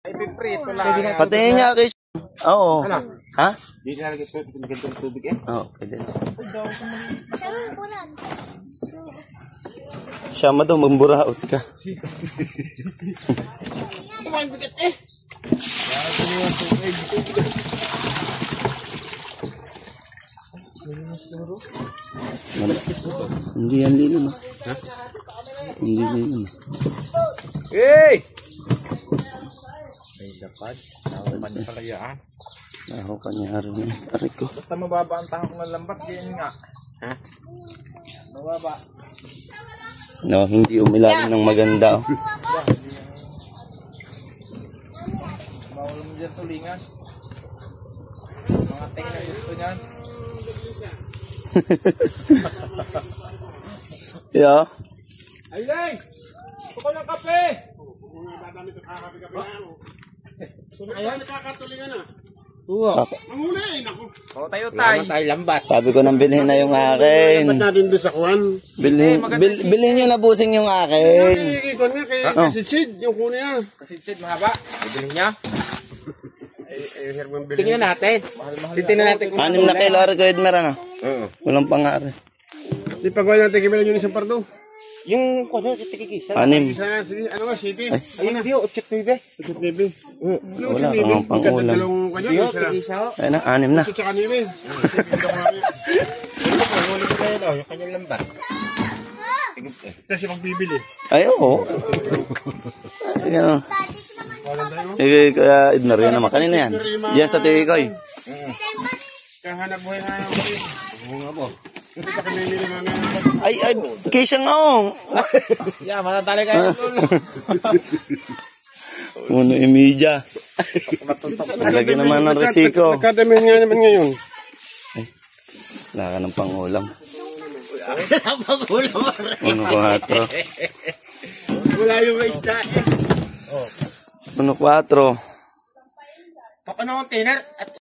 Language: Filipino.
Ay, piprito lang. Patingin niya kay... Oo. Ano? Ha? Hindi nalagay ng tubig eh. Oo, pwede na. Siya mo daw, mamburaot ka. Kumain bigat eh. Hindi yan lino, no? Ha? Hindi lino. Hey! May dapat. Nakuman yung palayaan. Ako kanyari na. Aray ko. Basta mababa ang tahok ng lambat. Ganyan nga. Ha? Mababa. No, hindi umilalim ng maganda. Oh. Bawal mo dyan sulingan. Mga tingin na gusto niyan. Yeah. Ayun! Tuko ng kape! Ayan, nakakatulingan na. Oo. Mamuna eh, naku. O, tayo tayo. Tayo lambat. Sabi ko nang bilhin na yung akin. Ba't natin doon sa kuwan? Bilhin nyo na busing yung akin. Ikon nga kay Sid, yung kuna niya. Kasi Sid, mahaba. Bibilin niya. Herman Bilhin. Tingnan natin. Titingnan natin. 6 na kilo rin ko, Edmer, ano? Oo. Walang pangari. Di pagawa natin kaya yung isang pardo. Yung kuno sa tigigisa. 6. Ano nga, City? Ayun, Dio, 8 Ikot Nebe. Wala kang pangulam. Dalawang kanya, Dio, isa na. tigigisa. Ayun na, 6 na. Ikot sa kanila eh. Yung kanyang lambat. Kasi magbibili. Ay, oo. Ay, ano. Kaya Edmer, yan naman. Kanina yan. Yan sa TV ko eh. Kaya hanap buhay na yung kami. Oo nga po. Ito sa kanila namin. Ay, Keisha nga oh. Yeah, matatali kayo. Uno imidya. Nalagyan naman ng resiko. Nagkadamihan nga naman ngayon. Wala ka ng pangulam. Pangulam. 1-4. Wala yung may isda eh. 1-4. Pag ano ang tiner at